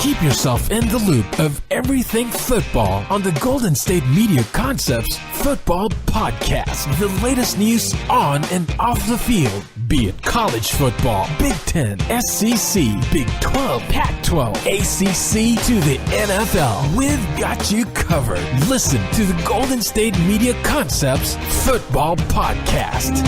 Keep yourself in the loop of everything football on the Golden State Media Concepts Football Podcast. The latest news on and off the field, be it college football, Big Ten, SEC, Big 12, Pac-12, ACC to the NFL. We've got you covered. Listen to the Golden State Media Concepts Football Podcast.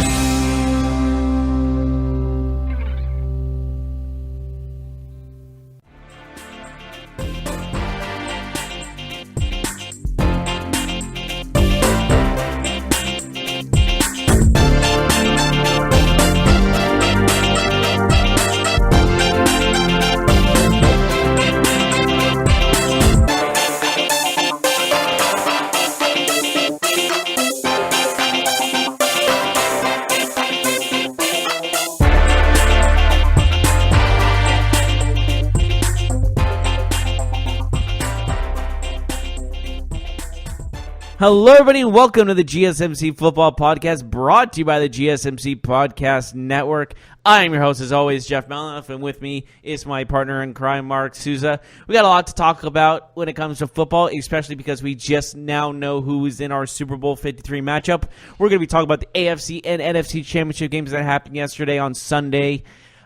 Hello, everybody, and welcome to the GSMC Football Podcast, brought to you by the GSMC Podcast Network. I am your host, as always, Jeff Melinoff, and with me is my partner in crime, Mark Souza. We got a lot to talk about when it comes to football, especially because we just now know who is in our Super Bowl 53 matchup. We're going to be talking about the AFC and NFC Championship games that happened yesterday on Sunday,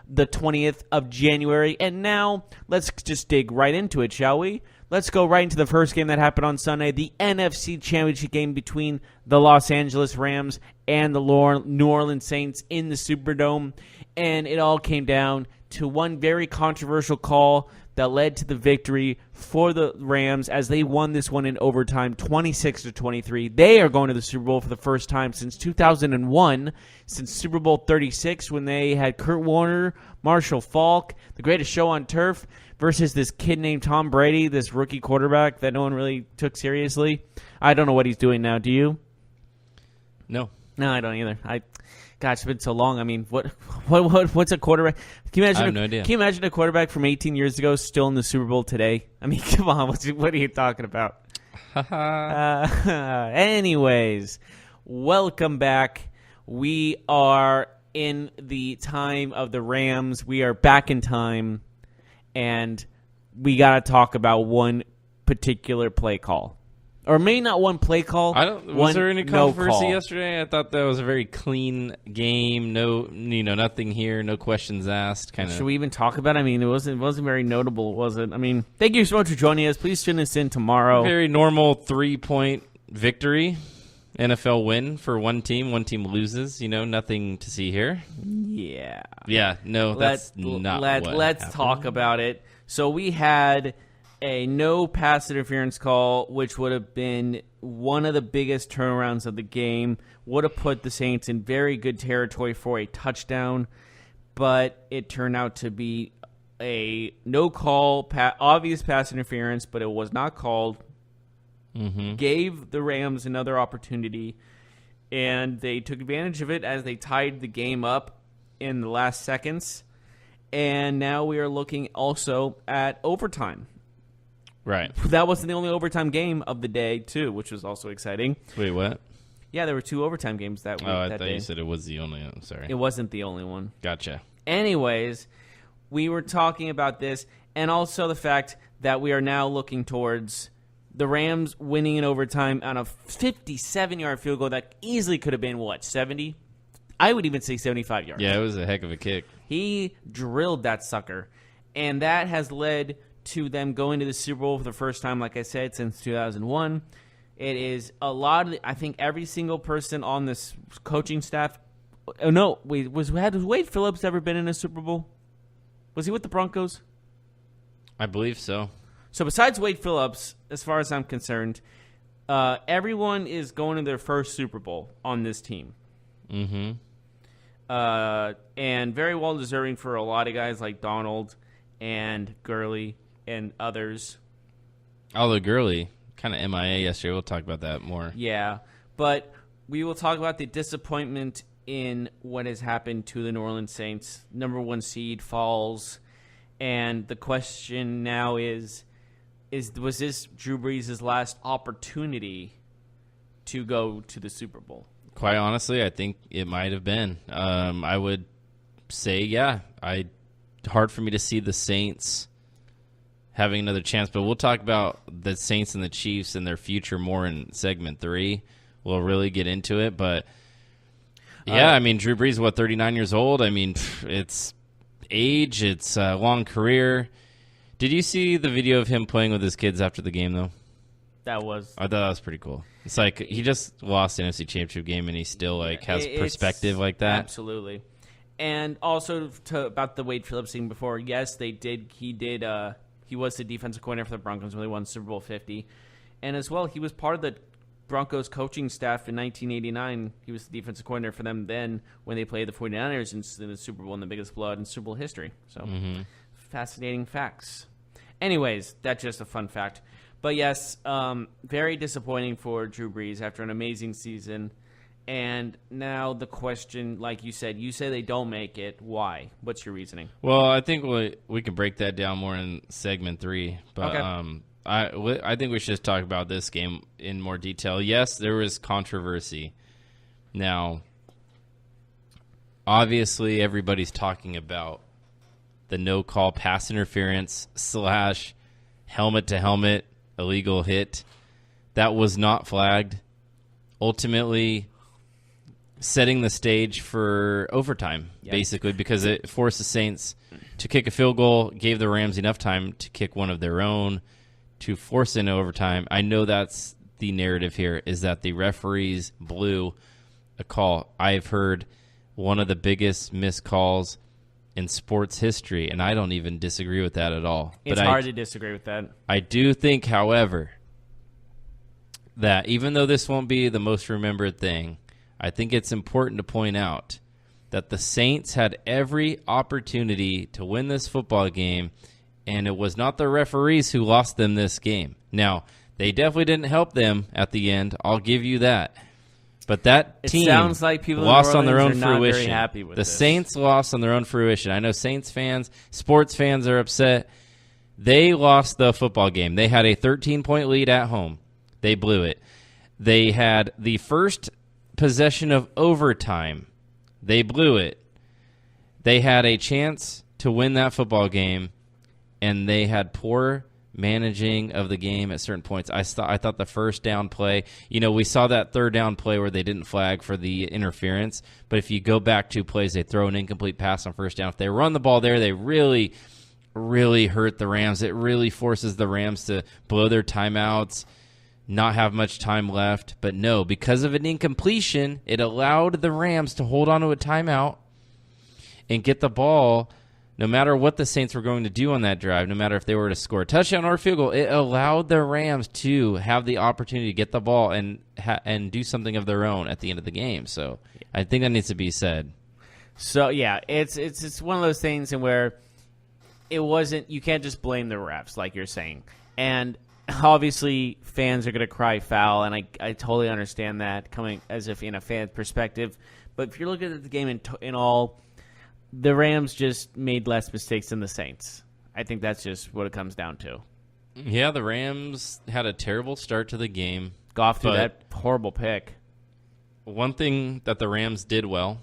the 20th of January. And now, let's just dig right into it, shall we? Let's go right into the first game that happened on Sunday, the NFC Championship game between the Los Angeles Rams and the New Orleans Saints in the Superdome. And it all came down to one very controversial call that led to the victory for the Rams as they won this one in overtime, 26-23. They are going to the Super Bowl for the first time since 2001, since Super Bowl 36, when they had Kurt Warner, Marshall Faulk, the greatest show on turf, versus this kid named Tom Brady, this rookie quarterback that no one really took seriously. I don't know what he's doing now. Do you? No, I don't either. Gosh, it's been so long. I mean, what's a quarterback? Can you imagine? I have no idea. Can you imagine a quarterback from 18 years ago still in the Super Bowl today? I mean, come on. What are you talking about? Anyways, welcome back. We are in the time of the Rams. We are back in time. And we got to talk about one particular play call. Or maybe not one play call. Was there any controversy yesterday? I thought that was a very clean game. No, nothing here. No questions asked. Should we even talk about it? I mean, it wasn't very notable, was it? I mean, thank you so much for joining us. Please tune us in tomorrow. Very normal 3-point victory. NFL win for one team. One team loses. Nothing to see here. Yeah. Yeah, no, that's not what Let's happened. talk about it. So we had a no pass interference call, which would have been one of the biggest turnarounds of the game. Would have put the Saints in very good territory for a touchdown, but it turned out to be a no call, obvious pass interference, but it was not called. Mm-hmm. Gave the Rams another opportunity, and they took advantage of it as they tied the game up in the last seconds. And now we are looking also at overtime. Right. That wasn't the only overtime game of the day, too, which was also exciting. Wait, what? Yeah, there were 2 overtime games that week. I thought you said it was the only one. Sorry. It wasn't the only one. Gotcha. Anyways, we were talking about this, and also the fact that we are now looking towards the Rams winning in overtime on a 57-yard field goal that easily could have been, 70? I would even say 75 yards. Yeah, it was a heck of a kick. He drilled that sucker, and that has led to them going to the Super Bowl for the first time, like I said, since 2001. It is a lot of, I think every single person on this coaching staff. Oh, no, wait, has Wade Phillips ever been in a Super Bowl? Was he with the Broncos? I believe so. So besides Wade Phillips, as far as I'm concerned, everyone is going to their first Super Bowl on this team. Mm-hmm. And very well deserving for a lot of guys like Donald and Gurley and others. Although Gurley kind of MIA yesterday. We'll talk about that more. Yeah, but we will talk about the disappointment in what has happened to the New Orleans Saints. Number 1 seed falls, and the question now is was this Drew Brees' last opportunity to go to the Super Bowl? Quite honestly, I think it might have been. I would say, yeah. Hard for me to see the Saints having another chance. But we'll talk about the Saints and the Chiefs and their future more in segment 3. We'll really get into it. But, yeah, I mean, Drew Brees, 39 years old? I mean, it's age. It's a long career. Did you see the video of him playing with his kids after the game, though? I thought that was pretty cool. It's like he just lost the NFC Championship game, and he still has perspective like that. Absolutely. And also about the Wade Phillips thing before, yes, they did. He was the defensive coordinator for the Broncos when they won Super Bowl 50, and as well, he was part of the Broncos coaching staff in 1989. He was the defensive coordinator for them then when they played the 49ers in the Super Bowl in the biggest blowout in Super Bowl history. So, fascinating facts. Anyways, that's just a fun fact. But yes, very disappointing for Drew Brees after an amazing season. And now the question, like you said they don't make it. Why? What's your reasoning? Well, I think we can break that down more in segment 3. But okay. I think we should just talk about this game in more detail. Yes, there was controversy. Now, obviously, everybody's talking about the no-call pass interference / helmet-to-helmet illegal hit. That was not flagged. Ultimately, setting the stage for overtime, basically, because it forced the Saints to kick a field goal, gave the Rams enough time to kick one of their own, to force into overtime. I know that's the narrative here, is that the referees blew a call. I've heard one of the biggest missed calls in sports history, and I don't even disagree with that at all. It's hard to disagree with that. I do think, however, that even though this won't be the most remembered thing, I think it's important to point out that the Saints had every opportunity to win this football game, and it was not the referees who lost them this game. Now, they definitely didn't help them at the end. I'll give you that. But that team sounds like people lost on their own are not fruition. very happy with the this. Saints lost on their own fruition. I know Saints fans, sports fans are upset. They lost the football game. They had a 13-point lead at home. They blew it. They had the first possession of overtime. They blew it. They had a chance to win that football game, and they had poor managing of the game at certain points. I thought the first down play, we saw that third down play where they didn't flag for the interference, but if you go back 2 plays, they throw an incomplete pass on first down. If they run the ball there, they really, really hurt the Rams. It really forces the Rams to blow their timeouts, not have much time left. But no, because of an incompletion, it allowed the Rams to hold on to a timeout and get the ball. No matter what the Saints were going to do on that drive, no matter if they were to score a touchdown or a field goal, it allowed the Rams to have the opportunity to get the ball and do something of their own at the end of the game. So I think that needs to be said. So, yeah, it's one of those things in where it wasn't – you can't just blame the refs like you're saying. And obviously fans are going to cry foul, and I totally understand that coming as if in a fan perspective. But if you're looking at the game in all – the Rams just made less mistakes than the Saints. I think that's just what it comes down to. Yeah, the Rams had a terrible start to the game. Goff threw that horrible pick. One thing that the Rams did well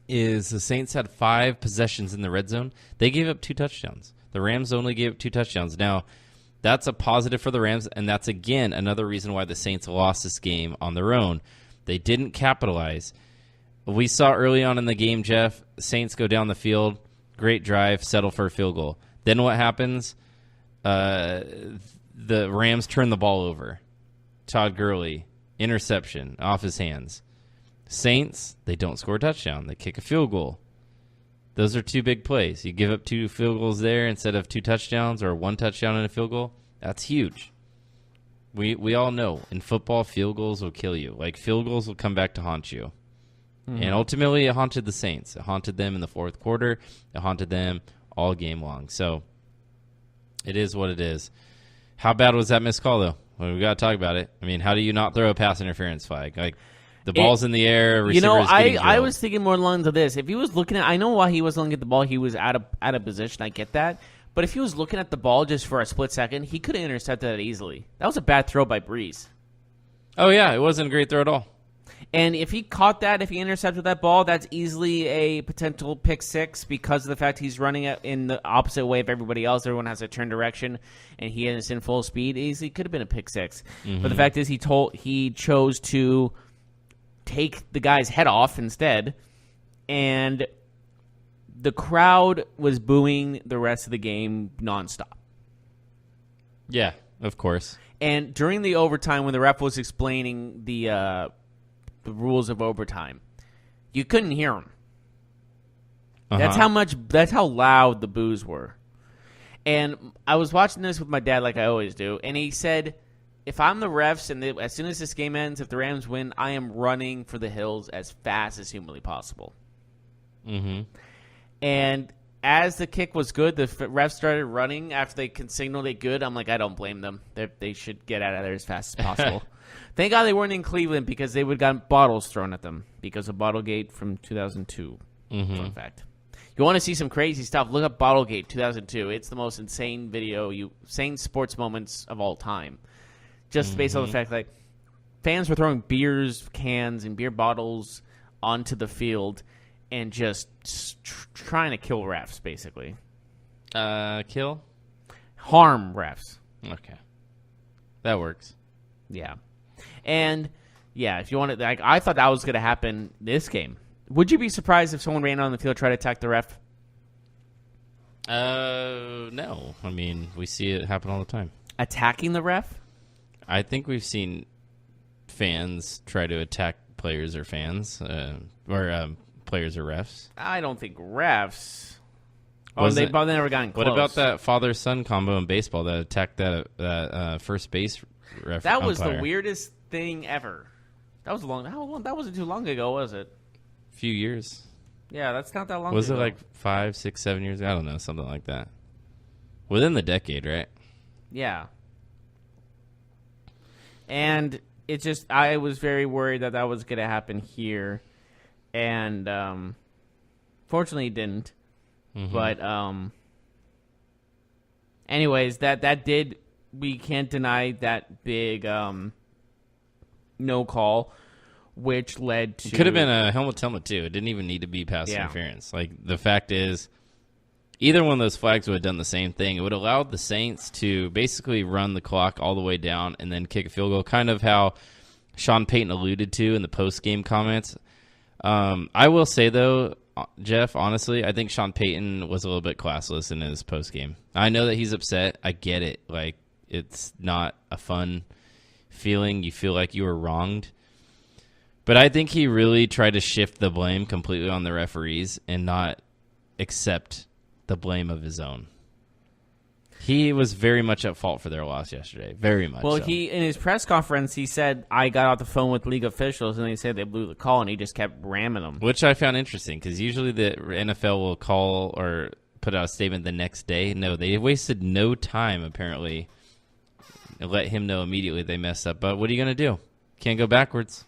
is the Saints had 5 possessions in the red zone. They gave up 2 touchdowns. The Rams only gave up 2 touchdowns. Now, that's a positive for the Rams, and that's, again, another reason why the Saints lost this game on their own. They didn't capitalize. We saw early on in the game, Jeff, Saints go down the field, great drive, settle for a field goal. Then what happens? The Rams turn the ball over. Todd Gurley, interception, off his hands. Saints, they don't score a touchdown. They kick a field goal. Those are 2 big plays. You give up 2 field goals there instead of 2 touchdowns or 1 touchdown and a field goal. That's huge. We all know in football, field goals will kill you. Like, field goals will come back to haunt you. Mm-hmm. And ultimately, it haunted the Saints. It haunted them in the fourth quarter. It haunted them all game long. So, it is what it is. How bad was that missed call, though? Well, we got to talk about it. I mean, how do you not throw a pass interference flag? Like, the ball's in the air, receiver's getting drilled. I was thinking more along to this. If he was looking at, I know why he wasn't looking at the ball. He was out of position. I get that. But if he was looking at the ball just for a split second, he could have intercepted that easily. That was a bad throw by Brees. Oh, yeah. It wasn't a great throw at all. And if he caught that, if he intercepted that ball, that's easily a potential pick six because of the fact he's running it in the opposite way of everybody else. Everyone has a turn direction, and he is in full speed. Easily could have been a pick six. But the fact is he chose to take the guy's head off instead, and the crowd was booing the rest of the game nonstop. Yeah, of course. And during the overtime, when the ref was explaining the rules of overtime, you couldn't hear him. That's how loud the boos were. And I was watching this with my dad like I always do, and he said, if I'm the refs and as soon as this game ends, if the Rams win, I am running for the hills as fast as humanly possible. And as the kick was good, the refs started running after they signaled it good. I'm like, I don't blame them. They should get out of there as fast as possible. Thank God they weren't in Cleveland because they would have gotten bottles thrown at them because of Bottlegate from 2002. Fun fact. You want to see some crazy stuff, look up Bottlegate 2002. It's the most insane insane sports moments of all time. Just based on the fact that fans were throwing beers cans and beer bottles onto the field and just trying to kill refs, basically. Kill? Harm refs. Okay. That works. Yeah. And, yeah, if you want to, I thought that was going to happen this game. Would you be surprised if someone ran on the field try to attack the ref? No. I mean, we see it happen all the time. Attacking the ref? I think we've seen fans try to attack players or fans, or players or refs. I don't think refs. They never gotten close. What about that father-son combo in baseball that attacked that first base ref? That was umpire? the weirdest thing ever. That was that wasn't too long ago, was it? A few years. Yeah, that's not that long Was ago. it like 5, 6, 7 years? I don't know, something like that. Within the decade, right? Yeah. And it just, I was very worried that was going to happen here. And fortunately it didn't. But anyways, that did, we can't deny that big no call, which led to... It could have been a helmet too. It didn't even need to be pass interference. Like, the fact is, either one of those flags would have done the same thing. It would have allowed the Saints to basically run the clock all the way down and then kick a field goal, kind of how Sean Payton alluded to in the post-game comments. I will say, though, Jeff, honestly, I think Sean Payton was a little bit classless in his post-game. I know that he's upset. I get it. Like, it's not a fun feeling. You feel like you were wronged. But I think he really tried to shift the blame completely on the referees and not accept the blame of his own. He was very much at fault for their loss yesterday. Very much. Well, so. in his press conference, he said, I got off the phone with league officials, and they said they blew the call, and he just kept ramming them. Which I found interesting, because usually the NFL will call or put out a statement the next day. No, they wasted no time, apparently, and let him know immediately they messed up. But what are you going to do? Can't go backwards.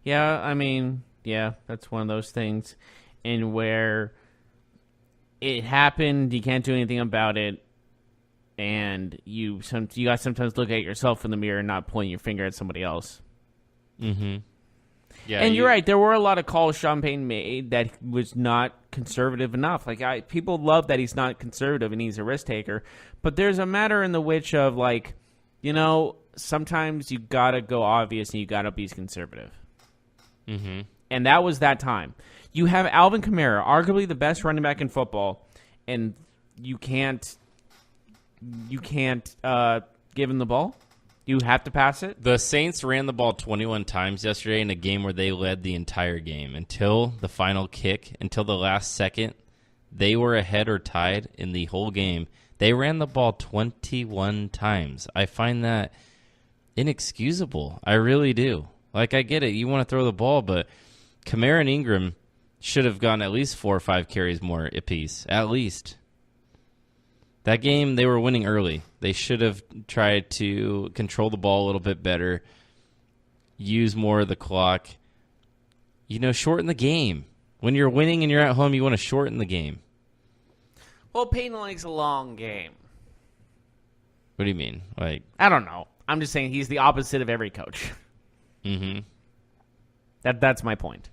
Yeah, I mean, yeah, that's one of those things in where it happened, you can't do anything about it, and you got to sometimes look at yourself in the mirror and not point your finger at somebody else. Yeah, and you're right. There were a lot of calls Sean Payton made that was not conservative enough. Like, people love that he's not conservative and he's a risk taker, but there's a matter in the which of, like, you know, sometimes you gotta go obvious and you gotta be conservative. And that was that time. You have Alvin Kamara, arguably the best running back in football, and you can't give him the ball. You have to pass it. The Saints ran the ball 21 times yesterday in a game where they led the entire game. Until the final kick, until the last second, they were ahead or tied in the whole game. They ran the ball 21 times. I find that inexcusable. I really do. Like, I get it. You want to throw the ball, but Kamara and Ingram should have gotten at least 4 or 5 carries more apiece. At least. That game, they were winning early. They should have tried to control the ball a little bit better, use more of the clock, shorten the game. When you're winning and you're at home, you want to shorten the game. Well, Payton likes a long game. What do you mean? Like, I don't know. I'm just saying he's the opposite of every coach. That's my point.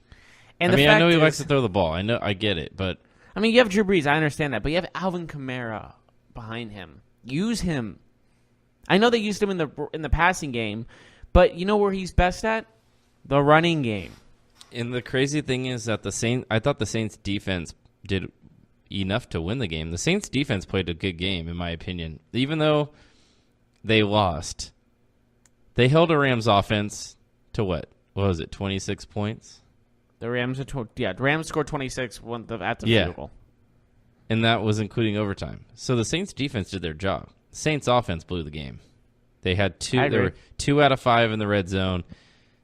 And I know he likes to throw the ball. I get it, but you have Drew Brees. I understand that, but you have Alvin Kamara behind him. Use him. I know they used him in the passing game, but you know where he's best at? The running game. And the crazy thing is that I thought the Saints defense did enough to win the game. The Saints defense played a good game, in my opinion. Even though they lost, they held a Rams offense to what? What was it, 26 points? The Rams Rams scored 26 at the field goal. And that was including overtime. So the Saints defense did their job. Saints offense blew the game. They had there were 2 out of 5 in the red zone.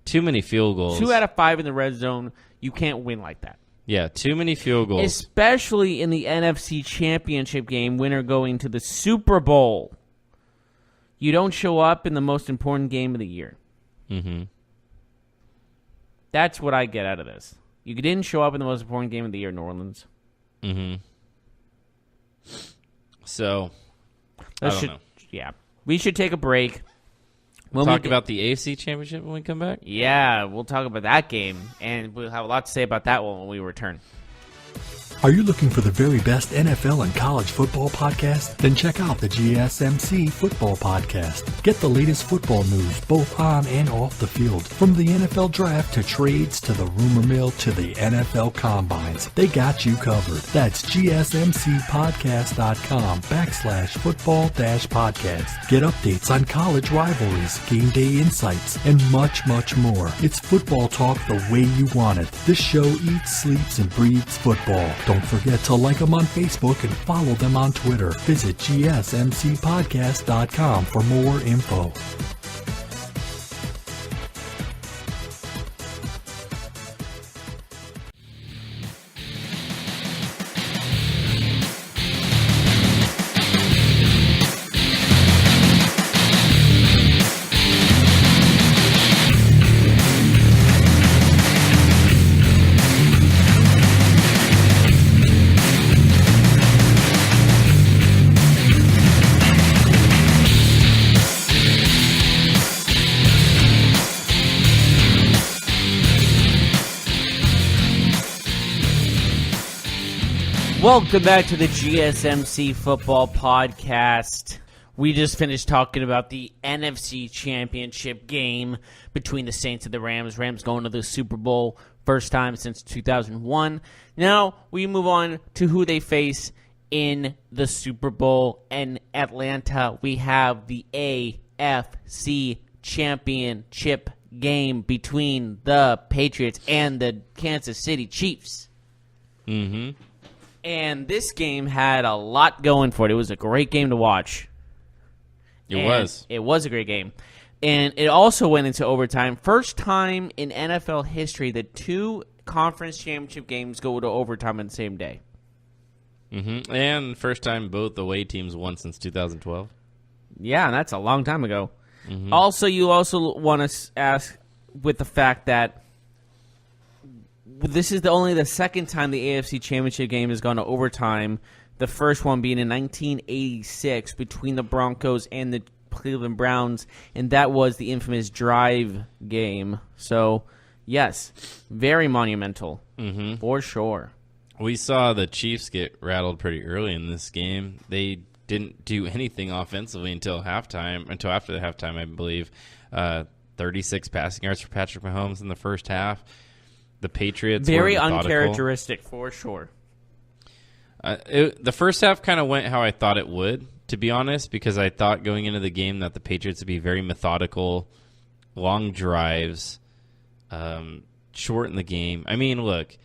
Too many field goals. 2 out of 5 in the red zone. You can't win like that. Yeah, too many field goals. Especially in the NFC Championship game, winner going to the Super Bowl. You don't show up in the most important game of the year. Mm-hmm. That's what I get out of this. You didn't show up in the most important game of the year, New Orleans. Mm-hmm. So, I don't know. Yeah. We should take a break. We'll talk about the AFC Championship when we come back? Yeah, we'll talk about that game, and we'll have a lot to say about that one when we return. Are you looking for the very best NFL and college football podcast? Then check out the GSMC Football Podcast. Get the latest football news both on and off the field. From the NFL Draft to trades to the rumor mill to the NFL Combines. They got you covered. That's GSMCpodcast.com/football-podcast. Get updates on college rivalries, game day insights, and much, much more. It's football talk the way you want it. This show eats, sleeps, and breathes football. Don't forget to like them on Facebook and follow them on Twitter. Visit GSMCpodcast.com for more info. Welcome back to the GSMC Football Podcast. We just finished talking about the NFC Championship game between the Saints and the Rams. Rams going to the Super Bowl, first time since 2001. Now we move on to who they face in the Super Bowl. In Atlanta, we have the AFC Championship game between the Patriots and the Kansas City Chiefs. Mm-hmm. And this game had a lot going for it. It was a great game to watch. It was a great game. And it also went into overtime. First time in NFL history that 2 conference championship games go to overtime on the same day. Mm-hmm. And first time both away teams won since 2012. Yeah, and that's a long time ago. Mm-hmm. Also, you also want to ask with the fact that this is only the second time the AFC Championship game has gone to overtime. The first one being in 1986 between the Broncos and the Cleveland Browns, and that was the infamous drive game. So, yes, very monumental, for sure. We saw the Chiefs get rattled pretty early in this game. They didn't do anything offensively until after the halftime, I believe. 36 passing yards for Patrick Mahomes in the first half. The Patriots very were uncharacteristic, for sure. The first half kind of went how I thought it would, to be honest, because I thought going into the game that the Patriots would be very methodical, long drives, shorten the game. I mean, look,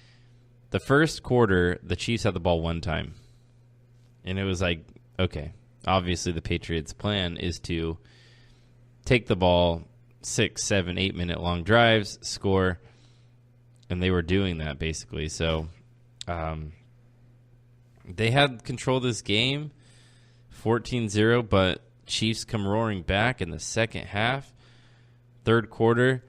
the first quarter, the Chiefs had the ball one time. And it was like, okay, obviously the Patriots' plan is to take the ball 6, 7, 8-minute long drives, score. And they were doing that, basically. So they had control of this game, 14-0, but Chiefs come roaring back in the second half. Third quarter,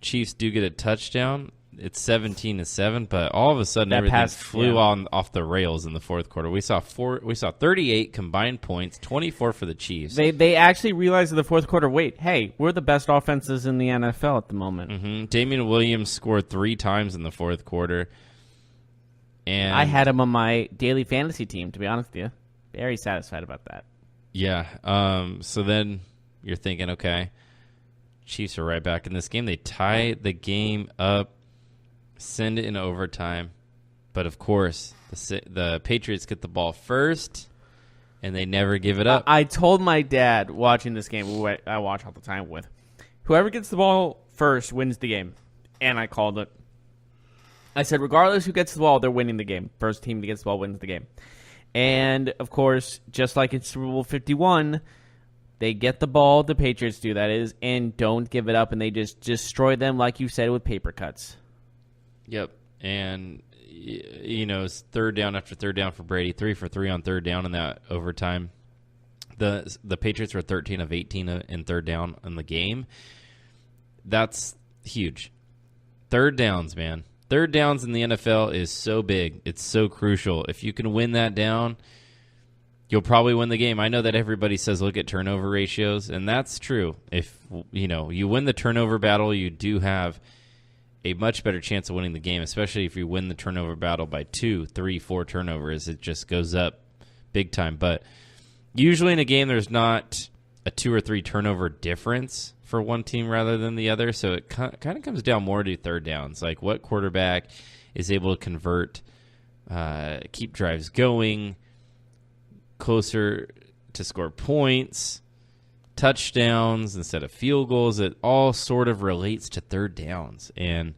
Chiefs do get a touchdown. it's 17-7, but all of a sudden That everything pass, flew yeah. off the rails in the fourth quarter. We saw 38 combined points, 24 for the Chiefs. They actually realized in the fourth quarter, wait, hey, we're the best offenses in the NFL at the moment. Damian Williams scored 3 times in the fourth quarter. And I had him on my daily fantasy team, to be honest with you. Very satisfied about that. Yeah. So then you're thinking, okay, Chiefs are right back in this game. They tie the game up, send it in overtime. But, of course, the Patriots get the ball first, and they never give it up. I told my dad watching this game, who I watch all the time with, whoever gets the ball first wins the game. And I called it. I said, regardless who gets the ball, they're winning the game. First team that gets the ball wins the game. And, of course, just like in Super Bowl 51, they get the ball, the Patriots do, that is, and don't give it up, and they just destroy them, like you said, with paper cuts. Yep. And, it's third down after third down for Brady, 3 for 3 on third down in that overtime. The Patriots were 13 of 18 in third down in the game. That's huge. Third downs, man. Third downs in the NFL is so big. It's so crucial. If you can win that down, you'll probably win the game. I know that everybody says look at turnover ratios, and that's true. If you win the turnover battle, you do have a much better chance of winning the game, especially if you win the turnover battle by 2, 3, 4 turnovers. It just goes up big time. But usually in a game, there's not a 2 or 3 turnover difference for one team rather than the other. So it kind of comes down more to third downs, like what quarterback is able to convert, keep drives going, closer to score points, touchdowns instead of field goals. It all sort of relates to third downs. And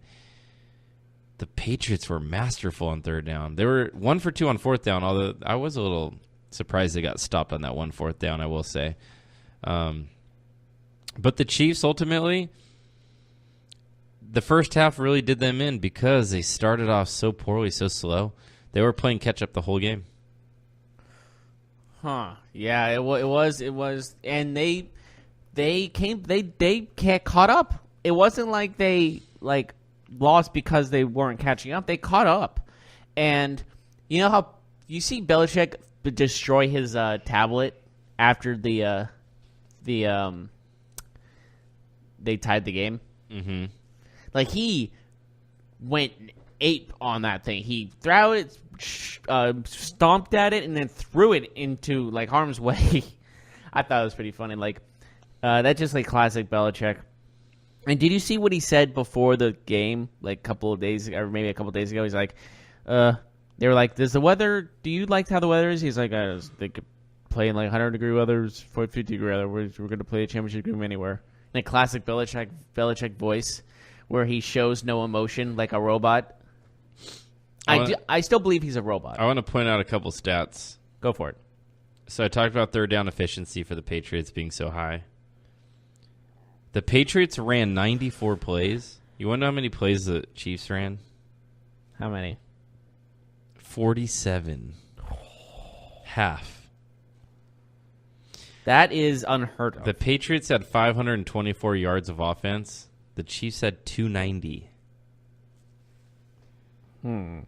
the Patriots were masterful on third down. They were 1 for 2 on fourth down, although I was a little surprised they got stopped on that 1 fourth down, I will say. But the Chiefs ultimately, the first half really did them in because they started off so poorly, so slow. They were playing catch up the whole game. Huh? Yeah, it was, and they caught up. It wasn't like they lost because they weren't catching up. They caught up, and you know how you see Belichick destroy his tablet after they tied the game. Mm-hmm. Like, he went ape on that thing. He threw it, stomped at it, and then threw it into harm's way. I thought it was pretty funny. That's just classic Belichick. And did you see what he said before the game? Maybe a couple of days ago. He's like, they were like, do you like how the weather is? He's like, they could play in 100-degree weather, 50-degree weather. We're going to play a championship game anywhere. In a classic Belichick voice, where he shows no emotion like a robot. I still believe he's a robot. I want to point out a couple stats. Go for it. So I talked about third down efficiency for the Patriots being so high. The Patriots ran 94 plays. You want to know how many plays the Chiefs ran? How many? 47. Half. That is unheard of. The Patriots had 524 yards of offense. The Chiefs had 290.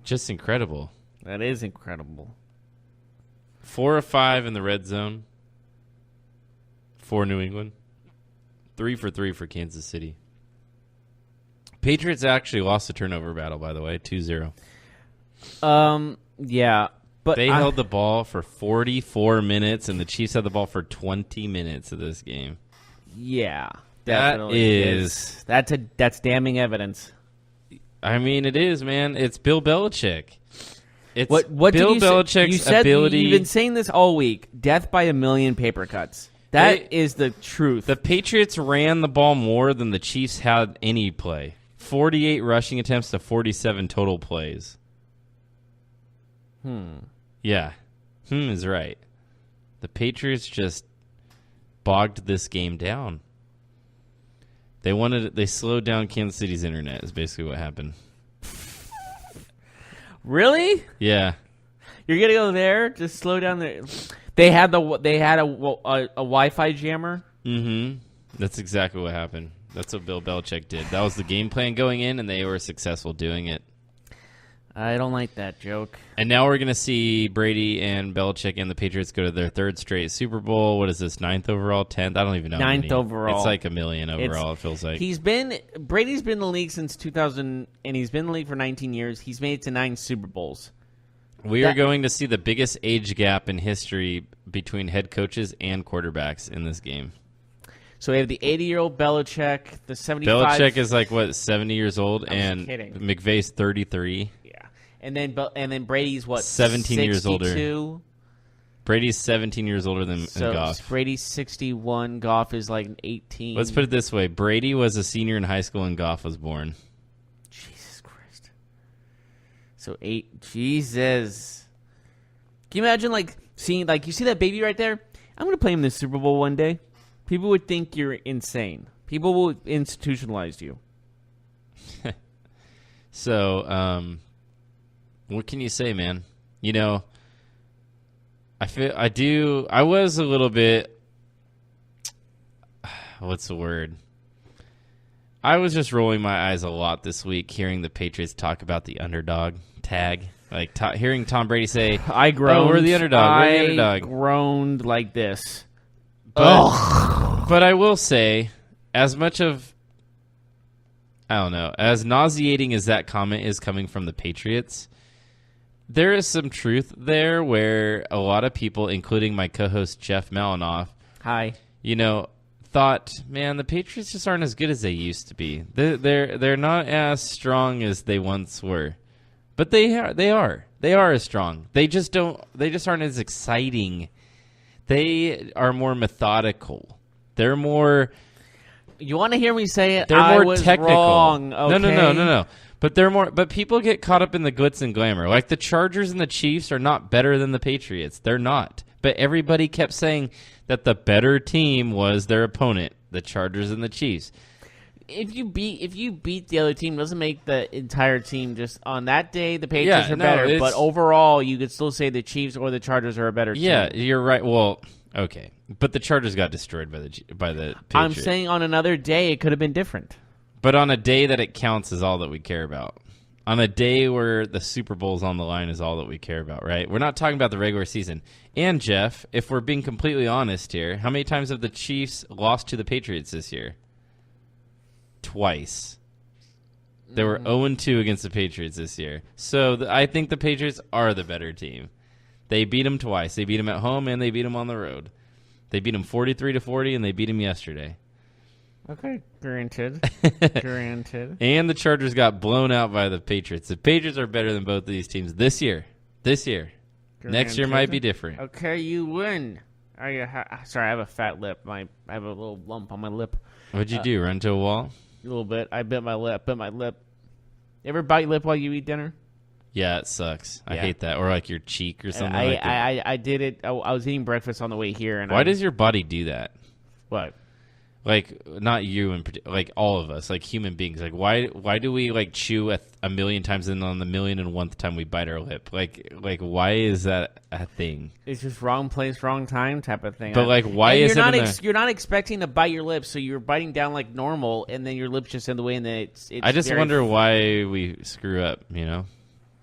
Just incredible. That is incredible. 4 of 5 in the red zone for New England. 3 for 3 for Kansas City. Patriots actually lost the turnover battle, by the way, 2-0. Yeah. But they held the ball for 44 minutes, and the Chiefs had the ball for 20 minutes of this game. Yeah, definitely. That's damning evidence. I mean, it is, man. It's Bill Belichick. It's what Bill Belichick's ability. You've been saying this all week. Death by a million paper cuts. That is the truth. The Patriots ran the ball more than the Chiefs had any play. 48 rushing attempts to 47 total plays. Yeah. Is right. The Patriots just bogged this game down. They slowed down Kansas City's internet is basically what happened. Really? Yeah. You're gonna go there? Just slow down there. They had a Wi-Fi jammer. Mm-hmm. That's exactly what happened. That's what Bill Belichick did. That was the game plan going in, and they were successful doing it. I don't like that joke. And now we're going to see Brady and Belichick and the Patriots go to their third straight Super Bowl. What is this, 9th overall, 10th? I don't even know. 9th overall. It's like $1 million overall, it feels like. Brady's been in the league since 2000, and he's been in the league for 19 years. He's made it to 9 Super Bowls. We are going to see the biggest age gap in history between head coaches and quarterbacks in this game. So we have the 80-year-old Belichick, the 75. Belichick is like, 70 years old, and kidding. McVay's 33. And then Brady's 17 years older. 62? Brady's 17 years older than Goff. Brady's 61. Goff is like 18. Let's put it this way. Brady was a senior in high school and Goff was born. Jesus Christ. So 8. Jesus. Can you imagine seeing you see that baby right there? I'm going to play him in the Super Bowl one day. People would think you're insane. People will institutionalize you. So, what can you say, man? I was a little bit, what's the word? I was just rolling my eyes a lot this week hearing the Patriots talk about the underdog tag. Hearing Tom Brady say, I groaned. "Oh, we're the underdog. We're the underdog." I groaned like this. But I will say, as nauseating as that comment is coming from the Patriots, there is some truth there where a lot of people, including my co-host Jeff Malinoff, thought, man, the Patriots just aren't as good as they used to be. They're not as strong as they once were, but they are as strong. They just aren't as exciting. They are more methodical. They're more. You want to hear me say it? They're more technical. Wrong. Okay. No. But they're more. But people get caught up in the glitz and glamour. Like the Chargers and the Chiefs are not better than the Patriots. They're not. But everybody kept saying that the better team was their opponent, the Chargers and the Chiefs. If you beat the other team, it doesn't make the entire team just on that day the Patriots are better. But overall, you could still say the Chiefs or the Chargers are a better team. Yeah, you're right. Well, okay, but the Chargers got destroyed by the Patriots. I'm saying on another day it could have been different. But on a day that it counts is all that we care about. On a day where the Super Bowl's on the line is all that we care about, right? We're not talking about the regular season. And, Jeff, if we're being completely honest here, how many times have the Chiefs lost to the Patriots this year? Twice. They were 0-2 against the Patriots this year. So I think the Patriots are the better team. They beat them twice. They beat them at home and they beat them on the road. They beat them 43-40 and they beat them yesterday. Okay, granted. Granted. And the Chargers got blown out by the Patriots. The Patriots are better than both of these teams this year. Granted. Next year might be different. Okay, you win. Sorry, I have a fat lip. I have a little lump on my lip. What'd you do, run to a wall? A little bit. I bit my lip. You ever bite your lip while you eat dinner? Yeah, it sucks. I hate that. Or like your cheek or something I did it. I was eating breakfast on the way here. And why does your body do that? What? Like, not you in particular, like all of us, like human beings. Like, why do we like chew a million times and on the 1,000,001th time we bite our lip? Like, why is that a thing? It's just wrong place, wrong time type of thing. But like, why is you're not expecting to bite your lips, so you're biting down like normal, and then your lips just in the way, and then it's I just wonder why we screw up,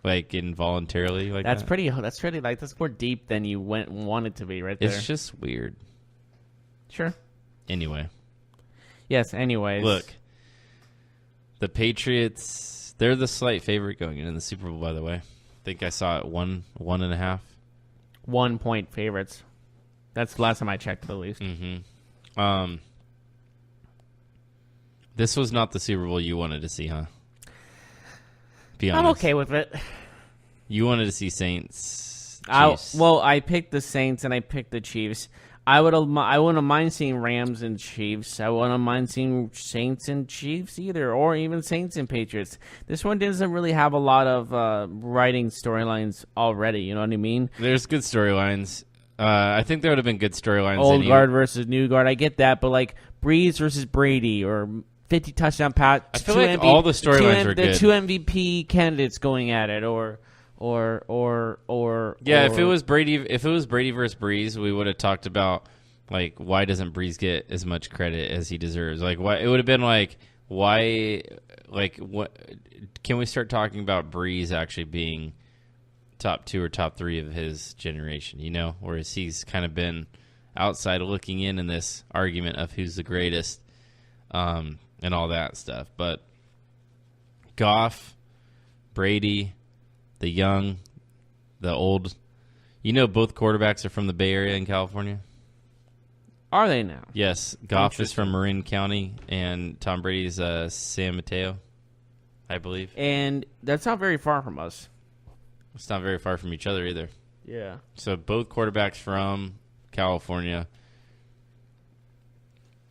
like involuntarily. Like that's pretty. That's more deep than you wanted to be, right there. It's just weird. Sure. Anyway. Yes, anyways. Look, the Patriots, they're the slight favorite going into the Super Bowl, by the way. I think I saw it 1.5. 1 point favorites. That's the last time I checked, at least. Mm-hmm. This was not the Super Bowl you wanted to see, huh? Be honest. I'm okay with it. You wanted to see Saints, Chiefs. I picked the Saints and I picked the Chiefs. I wouldn't mind seeing Rams and Chiefs. I wouldn't mind seeing Saints and Chiefs either, or even Saints and Patriots. This one doesn't really have a lot of writing storylines already. You know what I mean? There's good storylines. I think there would have been good storylines. Old guard versus new guard. I get that, but like Breeze versus Brady or 50 touchdown pass. I feel like all the storylines are good. The two MVP candidates going at it, or if it was Brady versus Breeze, we would have talked about Like, why doesn't Breeze get as much credit as he deserves? Like, why? It would have been like, why? Like, what? Can we start talking about Breeze actually being top 2 or top 3 of his generation? You know, whereas he's kind of been outside looking in this argument of who's the greatest, and all that stuff. But Goff, Brady, the young, the old. You know, both quarterbacks are from the Bay Area in California. Are they now? Yes, Goff is from Marin County, and Tom Brady's San Mateo, I believe. And that's not very far from us. It's not very far from each other either. Yeah. So both quarterbacks from California,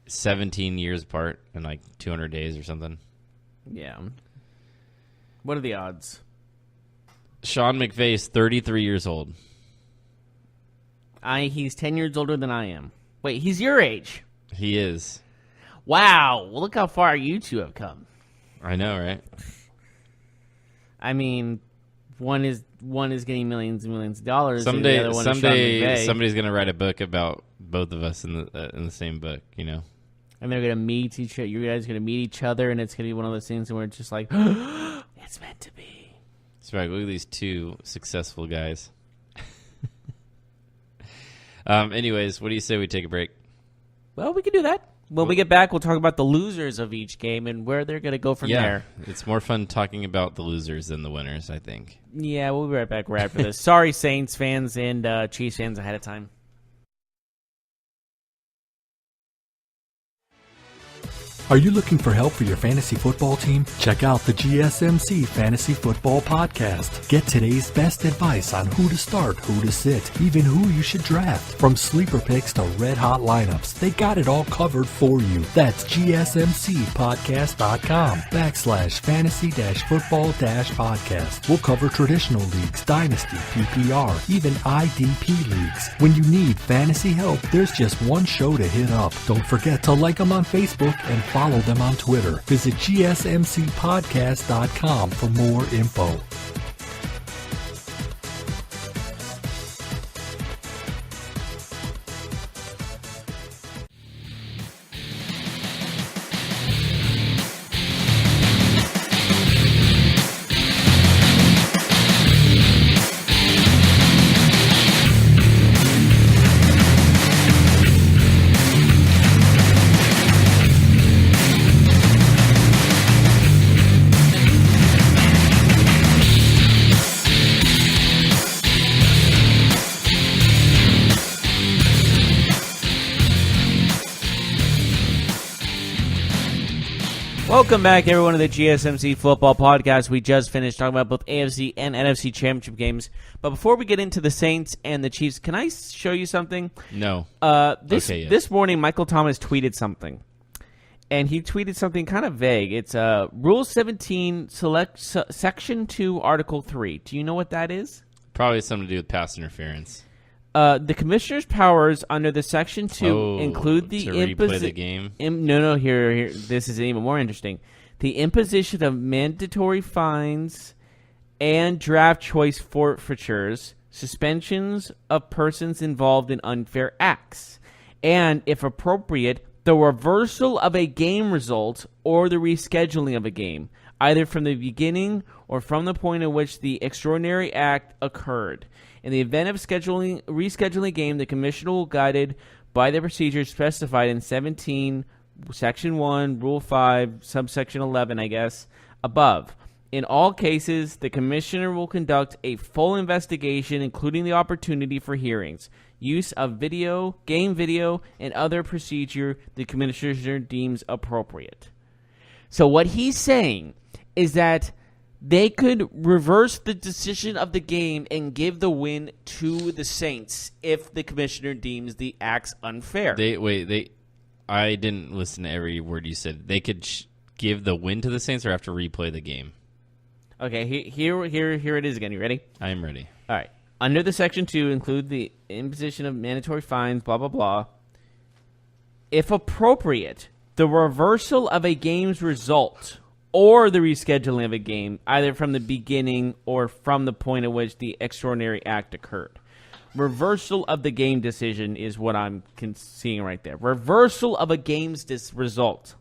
17 years apart in like 200 days or something. Yeah. What are the odds? Sean McVay is 33 years old. He's 10 years older than I am. Wait, he's your age. He is. Wow, look how far you two have come. I know, right? I mean, one is getting millions and millions of dollars. Someday, and the other one is Sean McVay. somebody's gonna write a book about both of us in the same book. You know, and they're gonna meet each other. You guys are gonna meet each other, and it's gonna be one of those things where it's just like, it's meant to be. That's right. Look at these two successful guys. Anyways, what do you say we take a break? Well, we can do that. When we get back, we'll talk about the losers of each game and where they're going to go from there. It's more fun talking about the losers than the winners, I think. Yeah, we'll be right back right after this. Sorry, Saints fans and Chiefs fans ahead of time. Are you looking for help for your fantasy football team? Check out the GSMC Fantasy Football Podcast. Get today's best advice on who to start, who to sit, even who you should draft. From sleeper picks to red-hot lineups, they got it all covered for you. That's gsmcpodcast.com/fantasy-football-podcast. We'll cover traditional leagues, dynasty, PPR, even IDP leagues. When you need fantasy help, there's just one show to hit up. Don't forget to like them on Facebook and follow them on Twitter. Visit gsmcpodcast.com for more info. Welcome back, everyone, to the GSMC Football Podcast. We just finished talking about both AFC and NFC Championship games. But before we get into the Saints and the Chiefs, can I show you something? No. This morning, Michael Thomas tweeted something. And he tweeted something kind of vague. It's Rule 17, Section 2, Article 3. Do you know what that is? Probably something to do with pass interference. The commissioner's powers under the Section 2 include the replay the game. Here. This is even more interesting. The imposition of mandatory fines and draft choice forfeitures, suspensions of persons involved in unfair acts, and, if appropriate, the reversal of a game result or the rescheduling of a game, either from the beginning or from the point at which the extraordinary act occurred. In the event of rescheduling a game, the commissioner will be guided by the procedures specified in 17, Section 1, Rule 5, subsection 11, above. In all cases, the commissioner will conduct a full investigation, including the opportunity for hearings, use of game video, and other procedure the commissioner deems appropriate. So what he's saying is that they could reverse the decision of the game and give the win to the Saints if the commissioner deems the acts unfair. I didn't listen to every word you said. They could give the win to the Saints or have to replay the game? Okay, here it is again. You ready? I am ready. All right. Under the Section 2, include the imposition of mandatory fines, blah, blah, blah. If appropriate, the reversal of a game's result or the rescheduling of a game, either from the beginning or from the point at which the extraordinary act occurred. Reversal of the game decision is what I'm seeing right there. Reversal of a game's result.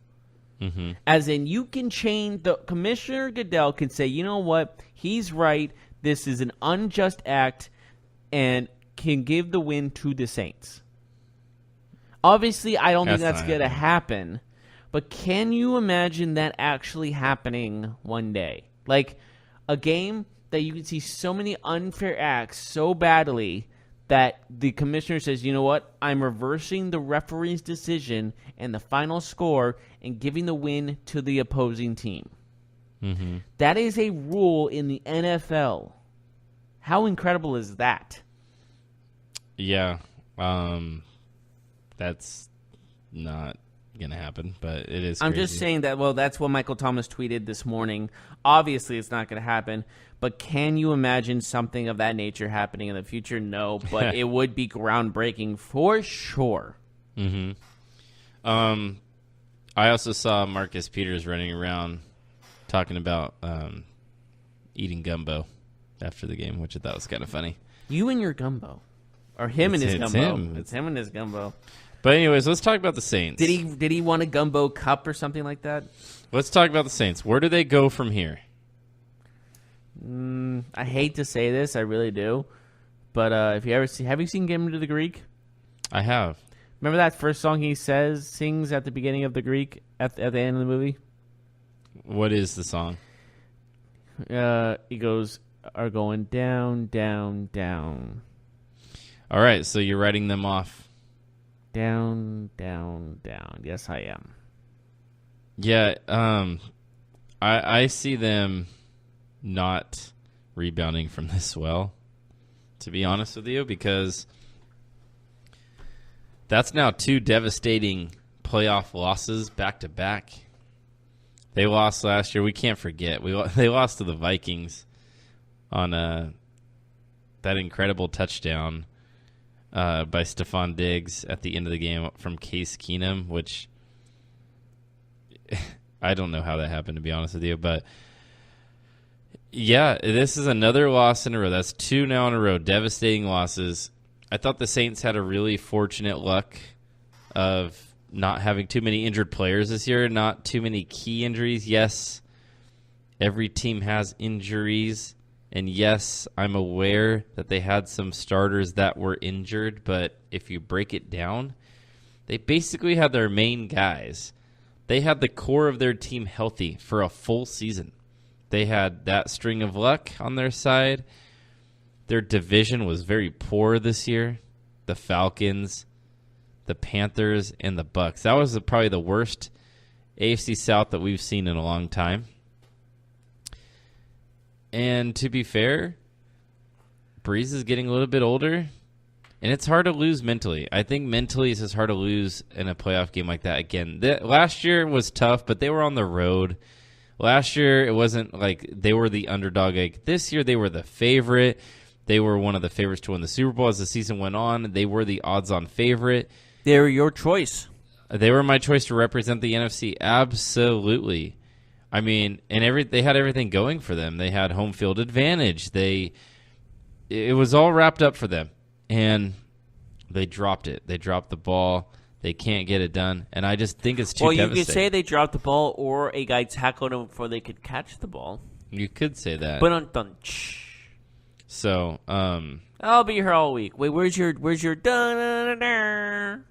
Mm-hmm. As in, you can change. The Commissioner Goodell can say, you know what, he's right. This is an unjust act, and can give the win to the Saints. Obviously, I don't think that's going to happen. But can you imagine that actually happening one day? Like a game that you can see so many unfair acts so badly that the commissioner says, you know what, I'm reversing the referee's decision and the final score and giving the win to the opposing team. Mm-hmm. That is a rule in the NFL. How incredible is that? Yeah. That's not going to happen, but it is crazy. I'm just saying that, well, that's what Michael Thomas tweeted this morning. Obviously, it's not going to happen, but can you imagine something of that nature happening in the future? No, but it would be groundbreaking for sure. Mm-hmm. I also saw Marcus Peters running around talking about eating gumbo after the game, which I thought was kind of funny. You and your gumbo. Or him and his gumbo. Him. It's him and his gumbo. But anyways, let's talk about the Saints. Did he want a gumbo cup or something like that? Let's talk about the Saints. Where do they go from here? I hate to say this, I really do. But have you seen Get Him to the Greek? I have. Remember that first song he sings at the beginning of the Greek at the end of the movie? What is the song? He goes, are going down, down, down. All right, so you're writing them off. Down, down, down. Yes, I am. Yeah, I see them not rebounding from this well, to be honest with you, because that's now 2 devastating playoff losses back-to-back. They lost last year. We can't forget. They lost to the Vikings on that incredible touchdown by Stephon Diggs at the end of the game from Case Keenum, which I don't know how that happened, to be honest with you. But, yeah, this is another loss in a row. That's 2 now in a row, devastating losses. I thought the Saints had a really fortunate luck of not having too many injured players this year, not too many key injuries. Yes, every team has injuries. And yes, I'm aware that they had some starters that were injured, but if you break it down, they basically had their main guys. They had the core of their team healthy for a full season. They had that string of luck on their side. Their division was very poor this year. The Falcons, the Panthers, and the Bucks. That was probably the worst AFC South that we've seen in a long time. And to be fair, Breeze is getting a little bit older, and it's hard to lose mentally. I think mentally it's just hard to lose in a playoff game like that again. Last year was tough, but they were on the road. Last year it wasn't like they were the underdog. Like this year they were the favorite. They were one of the favorites to win the Super Bowl as the season went on. They were the odds-on favorite. They were your choice. They were my choice to represent the NFC. Absolutely. I mean, and they had everything going for them. They had home field advantage. It was all wrapped up for them, and they dropped it. They dropped the ball. They can't get it done, and I just think it's too devastating. Well, you could say they dropped the ball, or a guy tackled them before they could catch the ball. You could say that. But so, I'll be here all week. Wait, where's your dun?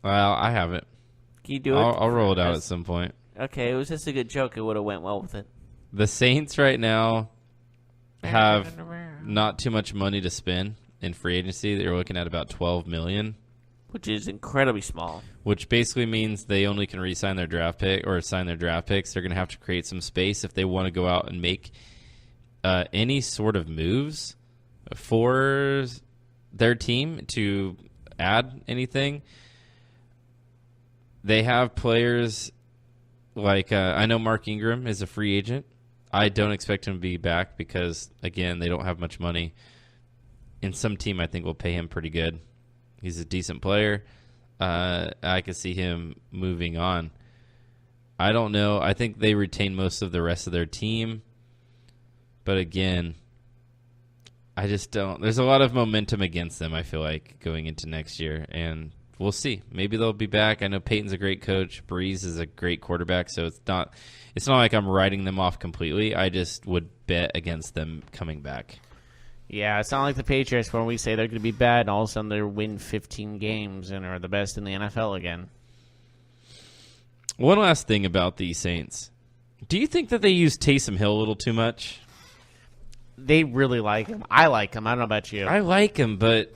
Well, I have it. Can you do it? I'll roll it out at some point. Okay, it was just a good joke. It would have went well with it. The Saints right now have not too much money to spend in free agency. They're looking at about $12 million, which is incredibly small. Which basically means they only can re-sign their draft pick or sign their draft picks. They're going to have to create some space if they want to go out and make any sort of moves for their team to add anything. They have players. Like, I know Mark Ingram is a free agent. I don't expect him to be back because, again, they don't have much money. And some team, I think, will pay him pretty good. He's a decent player. I could see him moving on. I don't know. I think they retain most of the rest of their team. But, again, I just don't. There's a lot of momentum against them, I feel like, going into next year. And we'll see. Maybe they'll be back. I know Peyton's a great coach. Breeze is a great quarterback. So it's not like I'm writing them off completely. I just would bet against them coming back. Yeah, it's not like the Patriots where we say they're going to be bad and all of a sudden they win 15 games and are the best in the NFL again. One last thing about the Saints. Do you think that they use Taysom Hill a little too much? They really like him. I like him. I don't know about you. I like him, but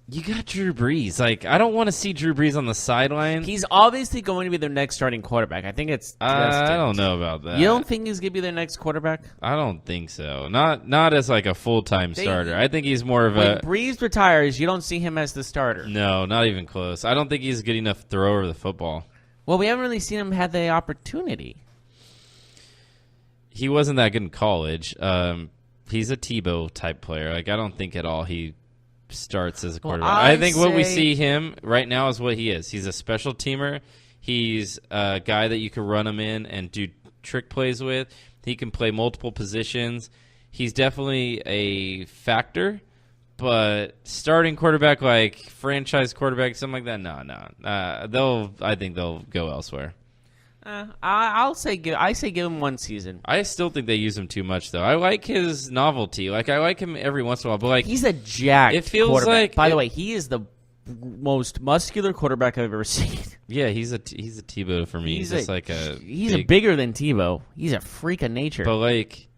you got Drew Brees. Like, I don't want to see Drew Brees on the sideline. He's obviously going to be their next starting quarterback. I think it's I don't know about that. You don't think he's going to be their next quarterback? I don't think so. Not as like a full-time starter. I think he's more of when Brees retires, you don't see him as the starter. No, not even close. I don't think he's good enough to throw over the football. Well, we haven't really seen him have the opportunity. He wasn't that good in college. He's a Tebow type player. Like, I don't think at all he starts as a quarterback. I think what we see him right now is what he is. He's a special teamer. He's a guy that you can run him in and do trick plays with. He can play multiple positions. He's definitely a factor, but starting quarterback, like franchise quarterback, something like that, no. I think they'll go elsewhere. I say give him one season. I still think they use him too much, though. I like his novelty. Like, I like him every once in a while, but like he's a jacked it feels quarterback. like By the way, he is the most muscular quarterback I've ever seen. Yeah, he's a Tebow for me. He's bigger than Tebow. He's a freak of nature. But like,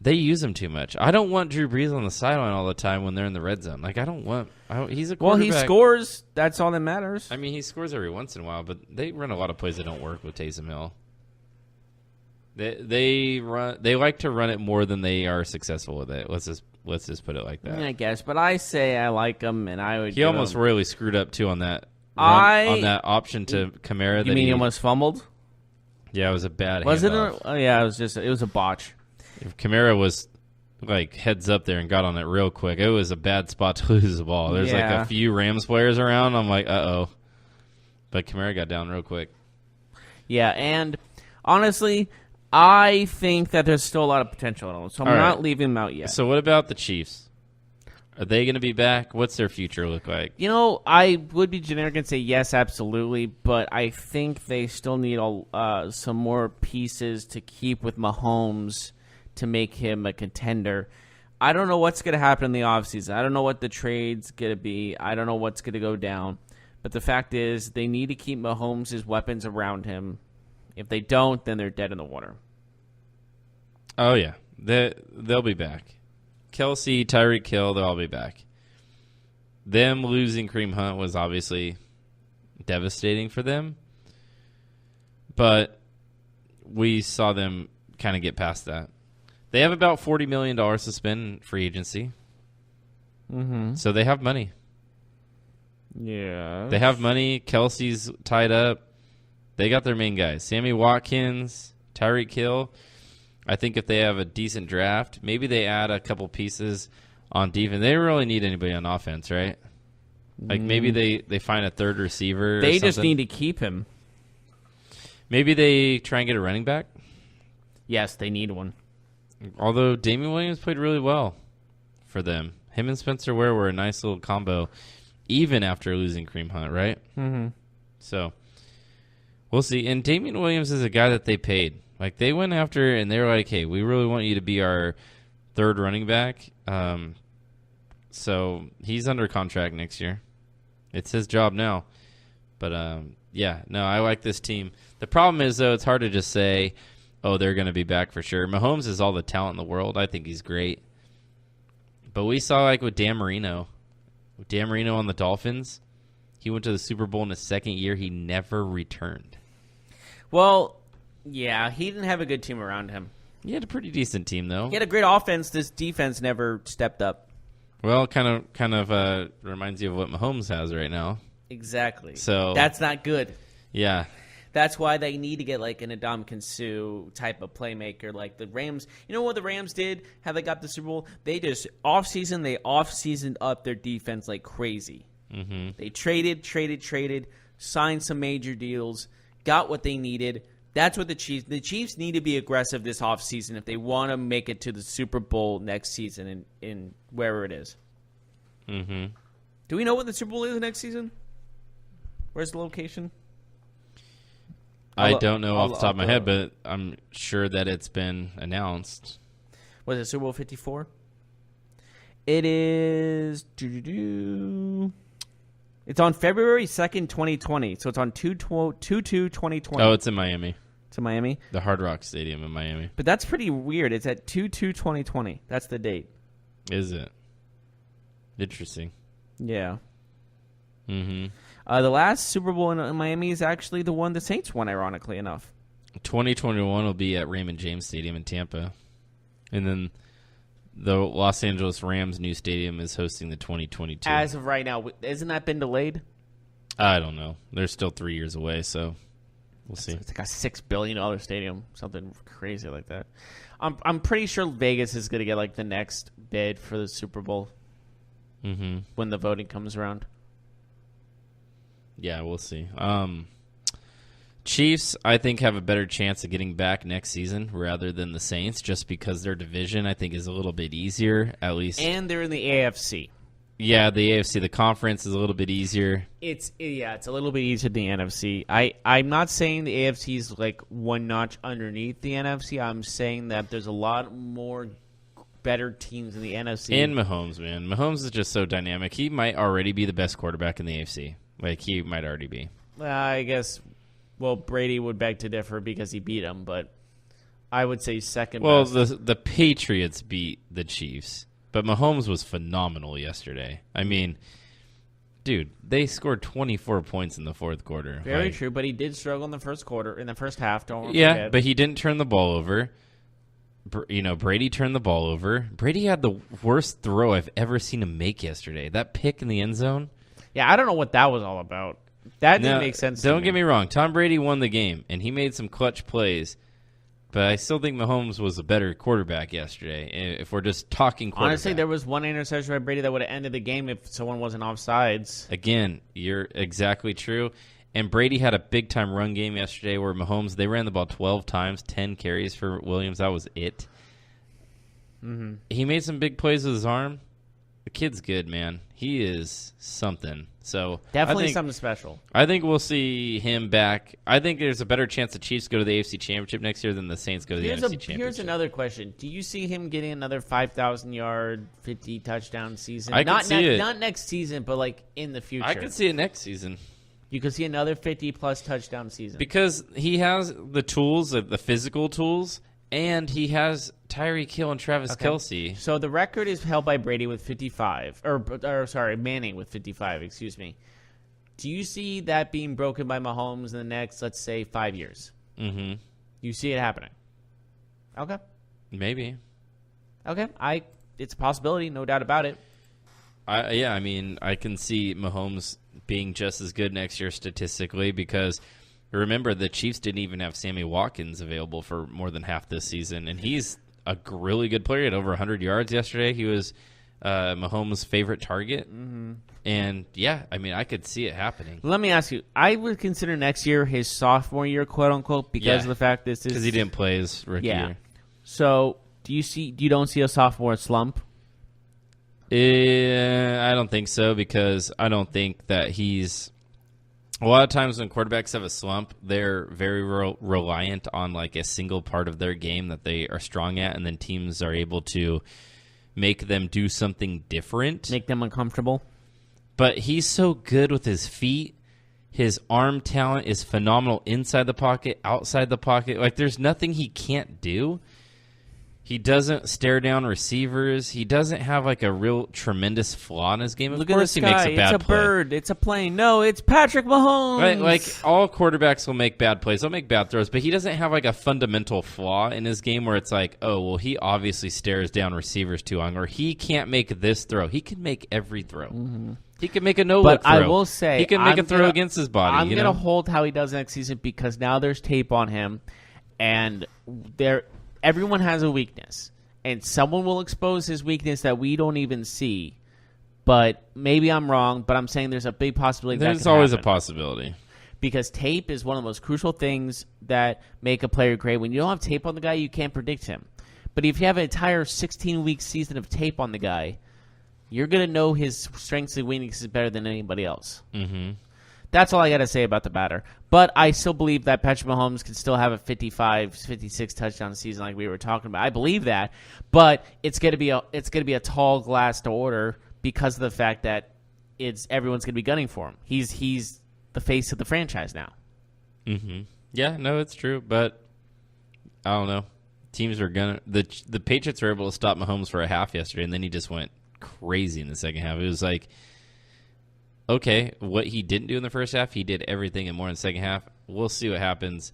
they use him too much. I don't want Drew Brees on the sideline all the time when they're in the red zone. Like, he's a quarterback. Well, he scores. That's all that matters. I mean, he scores every once in a while, but they run a lot of plays that don't work with Taysom Hill. They like to run it more than they are successful with it. Let's just put it like that. I guess, but I say I like him, and I would. He almost really screwed up too on that on that option to Kamara. You mean he almost fumbled? Yeah, it was a bad. Was handoff. it? Yeah, it was a botch. If Kamara was like heads up there and got on it real quick, it was a bad spot to lose the ball. There's like a few Rams players around. I'm like, uh-oh. But Kamara got down real quick. Yeah, and honestly, I think that there's still a lot of potential in him, so I'm not leaving him out yet. So what about the Chiefs? Are they going to be back? What's their future look like? You know, I would be generic and say yes, absolutely, but I think they still need some more pieces to keep with Mahomes to make him a contender. I don't know what's going to happen in the offseason. I don't know what the trade's going to be. I don't know what's going to go down. But the fact is, they need to keep Mahomes' weapons around him. If they don't, then they're dead in the water. Oh, yeah. They'll be back. Kelsey, Tyreek Hill, they'll all be back. Them losing Kareem Hunt was obviously devastating for them. But we saw them kind of get past that. They have about $40 million to spend in free agency. Mm-hmm. So they have money. Yeah. They have money. Kelsey's tied up. They got their main guys. Sammy Watkins, Tyreek Hill. I think if they have a decent draft, maybe they add a couple pieces on defense. They don't really need anybody on offense, right? Like maybe they find a third receiver. They just need to keep him. Maybe they try and get a running back. Yes, they need one. Although Damian Williams played really well for them. Him and Spencer Ware were a nice little combo, even after losing Kareem Hunt, right? Mm-hmm. So we'll see. And Damian Williams is a guy that they paid. Like, they went after and they were like, hey, we really want you to be our third running back. So he's under contract next year. It's his job now. But, I like this team. The problem is, though, it's hard to just say, oh, they're going to be back for sure. Mahomes has all the talent in the world. I think he's great. But we saw, like, with Dan Marino on the Dolphins, he went to the Super Bowl in his second year. He never returned. Well, yeah, he didn't have a good team around him. He had a pretty decent team, though. He had a great offense. This defense never stepped up. Well, kind of reminds you of what Mahomes has right now. Exactly. So that's not good. Yeah. That's why they need to get like an Ndamukong Suh type of playmaker, like the Rams. You know what the Rams did? How they got the Super Bowl? They just off-seasoned up their defense like crazy. Mm-hmm. They traded, signed some major deals, got what they needed, That's what the Chiefs need to be aggressive this offseason if they want to make it to the Super Bowl next season in wherever it is. Mm-hmm. Do we know what the Super Bowl is next season? Where's the location? I don't know off the top of my head, but I'm sure that it's been announced. Was it Super Bowl 54? It is... It's on February 2nd, 2020. So it's on 2/2/2020. Oh, it's in Miami. It's in Miami? The Hard Rock Stadium in Miami. But that's pretty weird. It's at 2/2/2020. That's the date. Is it? Interesting. Yeah. Mm-hmm. The last Super Bowl in Miami is actually the one the Saints won, ironically enough. 2021 will be at Raymond James Stadium in Tampa. And then the Los Angeles Rams' new stadium is hosting the 2022. As of right now, isn't that been delayed? I don't know. They're still 3 years away, so we'll see. It's like a $6 billion stadium, something crazy like that. I'm pretty sure Vegas is going to get like the next bid for the Super Bowl when the voting comes around. Yeah, we'll see. Chiefs, I think, have a better chance of getting back next season rather than the Saints, just because their division, I think, is a little bit easier, at least. And they're in the AFC. Yeah, the AFC, the conference is a little bit easier. It's a little bit easier than the NFC. I'm not saying the AFC is like one notch underneath the NFC. I'm saying that there's a lot more better teams in the NFC. And Mahomes, man. Mahomes is just so dynamic. He might already be the best quarterback in the AFC. Like, he might already be. I guess, well, Brady would beg to differ because he beat him, but I would say second best. Well, the Patriots beat the Chiefs, but Mahomes was phenomenal yesterday. I mean, dude, they scored 24 points in the fourth quarter. Very true, but he did struggle in the first quarter, in the first half. Don't forget. Yeah, but he didn't turn the ball over. Brady turned the ball over. Brady had the worst throw I've ever seen him make yesterday. That pick in the end zone. Yeah, I don't know what that was all about. That didn't make sense to me. Don't get me wrong. Tom Brady won the game, and he made some clutch plays. But I still think Mahomes was a better quarterback yesterday, if we're just talking quarterback. Honestly, there was one interception by Brady that would have ended the game if someone wasn't offsides. Again, you're exactly true. And Brady had a big-time run game yesterday where Mahomes, they ran the ball 12 times, 10 carries for Williams. That was it. Mm-hmm. He made some big plays with his arm. The kid's good, man. He is something. So definitely something special. I think we'll see him back. I think there's a better chance the Chiefs go to the AFC Championship next year than the Saints go to the NFC Championship. Here's another question. Do you see him getting another 5,000-yard, 50-touchdown season? I can see it. Not next season, but like in the future. I could see it next season. You could see another 50-plus touchdown season. Because he has the tools, the physical tools, and he has Tyreek Hill and Travis Kelce. So the record is held by Brady with 55. Manning with 55, excuse me. Do you see that being broken by Mahomes in the next, let's say, 5 years? Mm-hmm. You see it happening? Okay. Maybe. Okay. It's a possibility, no doubt about it. I mean, I can see Mahomes being just as good next year statistically because remember the Chiefs didn't even have Sammy Watkins available for more than half this season, and he's a really good player. He had over 100 yards yesterday. He was Mahomes' favorite target. Mm-hmm. And, yeah, I mean, I could see it happening. Let me ask you. I would consider next year his sophomore year, quote-unquote, because of the fact this is... Because he didn't play his rookie year. So, you don't see a sophomore slump? I don't think so because I don't think that he's... A lot of times when quarterbacks have a slump, they're very reliant on like a single part of their game that they are strong at, and then teams are able to make them do something different. Make them uncomfortable. But he's so good with his feet. His arm talent is phenomenal inside the pocket, outside the pocket. Like, there's nothing he can't do. He doesn't stare down receivers. He doesn't have like a real tremendous flaw in his game. Of course, he makes a bad play. It's a bird. It's a plane. No, it's Patrick Mahomes. Right, like all quarterbacks will make bad plays. They'll make bad throws, but he doesn't have like a fundamental flaw in his game where it's like, oh, well, he obviously stares down receivers too long, or he can't make this throw. He can make every throw. Mm-hmm. He can make a no-look throw. But I will say, he can make a throw against his body. I'm going to hold how he does next season because now there's tape on him, and everyone has a weakness. And someone will expose his weakness that we don't even see. But maybe I'm wrong, but I'm saying there's a big possibility that there's can always happen. A possibility. because tape is one of the most crucial things that make a player great. When you don't have tape on the guy, you can't predict him. But if you have an entire 16-week season of tape on the guy, you're going to know his strengths and weaknesses better than anybody else. Mm-hmm. That's all I got to say about the batter. But I still believe that Patrick Mahomes can still have a 55, 56 touchdown season like we were talking about. I believe that, but it's going to be a tall glass to order because of the fact that everyone's going to be gunning for him. He's the face of the franchise now. Mm-hmm. Yeah, no, it's true, but I don't know. Teams are gonna the Patriots were able to stop Mahomes for a half yesterday, and then he just went crazy in the second half. It was like, okay, what he didn't do in the first half, he did everything and more in the second half. We'll see what happens.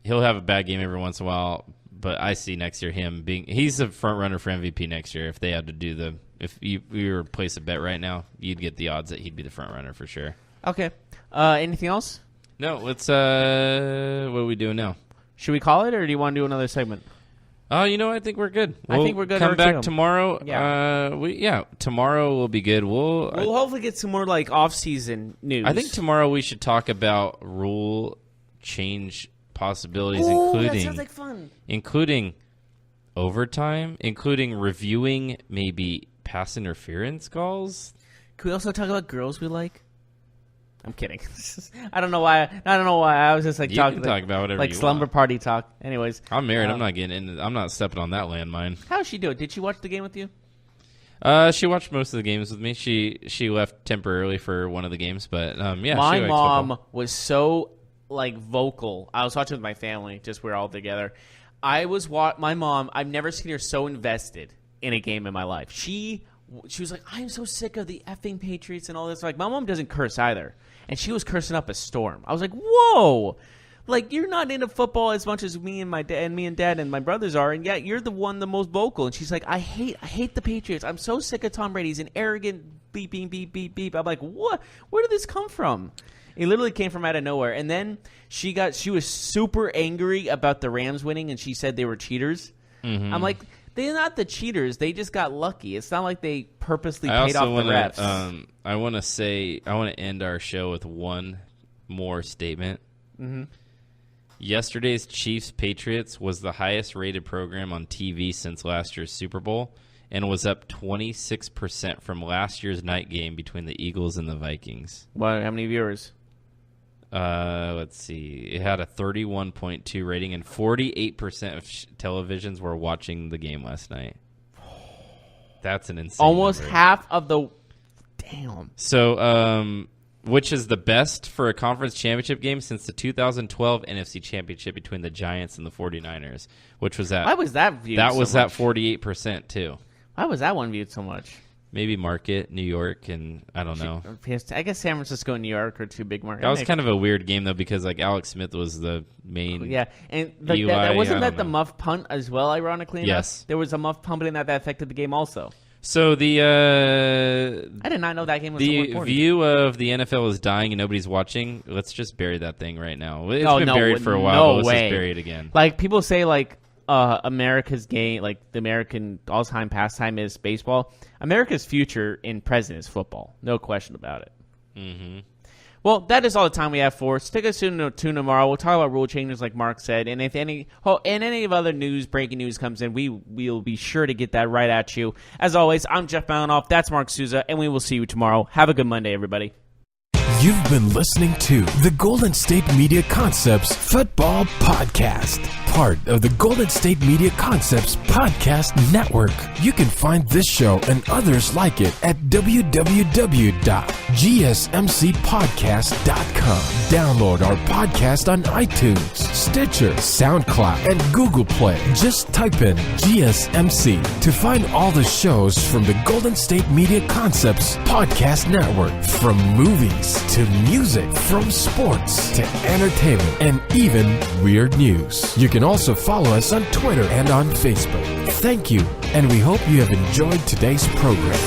He'll have a bad game every once in a while, but I see next year he's a front runner for MVP next year. If they had to do if you were to place a bet right now, you'd get the odds that he'd be the front runner for sure. Okay. Anything else? No, let's what are we doing now? Should we call it, or do you want to do another segment? Oh, I think we're good. I think we're good. Come back tomorrow. Yeah. Tomorrow will be good. We'll hopefully get some more like off-season news. I think tomorrow we should talk about rule change possibilities, that sounds like fun. Including overtime, including reviewing maybe pass interference calls. Can we also talk about girls we like? I'm kidding. I don't know why. I was just like you talking. Can talk about whatever like you slumber want. Party talk. Anyways, I'm married. I'm not getting into. I'm not stepping on that landmine. How's she doing? Did she watch the game with you? She watched most of the games with me. She left temporarily for one of the games, but yeah. My she likes mom football. was so like vocal. I was watching with my family. Just we're all together. My mom. I've never seen her so invested in a game in my life. She was like, I'm so sick of the effing Patriots and all this. Like, my mom doesn't curse either. And she was cursing up a storm. I was like, whoa. Like, you're not into football as much as me and dad and my brothers are, and yet you're the most vocal. And she's like, I hate the Patriots. I'm so sick of Tom Brady. He's an arrogant beep, beep, beep, beep, beep. I'm like, what? Where did this come from? It literally came from out of nowhere. And then she was super angry about the Rams winning, and she said they were cheaters. Mm-hmm. I'm like, they're not the cheaters. They just got lucky. It's not like they purposely paid off the refs. I want to end our show with one more statement. Mm-hmm. Yesterday's Chiefs-Patriots was the highest-rated program on TV since last year's Super Bowl and was up 26% from last year's night game between the Eagles and the Vikings. How many viewers? Let's see. It had a 31.2 rating, and 48% of televisions were watching the game last night. That's an insane Almost number. half of the... Damn. So, which is the best for a conference championship game since the 2012 NFC Championship between the Giants and the 49ers, which was at... Why was that viewed That so was much? at 48%, too. Why was that one viewed so much? Maybe market, New York, and I don't know. I guess San Francisco and New York are two big markets. That was kind of a weird game, though, because like Alex Smith was the main... Yeah, and Eli, wasn't I that don't the know. muff punt as well, ironically enough? Yes. There was a muff punt in that affected the game also. So I did not know that game was so the important. view of the NFL is dying and nobody's watching. Let's just bury that thing right now. It's Oh, been no, buried for a while, no but let's way. just bury it again. Like, people say, like, America's game, like, the American all-time pastime is baseball. America's future in present is football. No question about it. Mm-hmm. Well, that is all the time we have for. Stick us tune tomorrow. We'll talk about rule changes, like Mark said, and if any of other breaking news comes in, we'll be sure to get that right at you. As always, I'm Jeff Malinoff. That's Mark Souza, and we will see you tomorrow. Have a good Monday, everybody. You've been listening to the Golden State Media Concepts Football Podcast, part of the Golden State Media Concepts Podcast Network. You can find this show and others like it at www.gsmcpodcast.com. Download our podcast on iTunes, Stitcher, SoundCloud, and Google Play. Just type in GSMC to find all the shows from the Golden State Media Concepts Podcast Network, from movies to music, from sports to entertainment, and even weird news. You can also follow us on Twitter and on Facebook. Thank you, and we hope you have enjoyed today's program.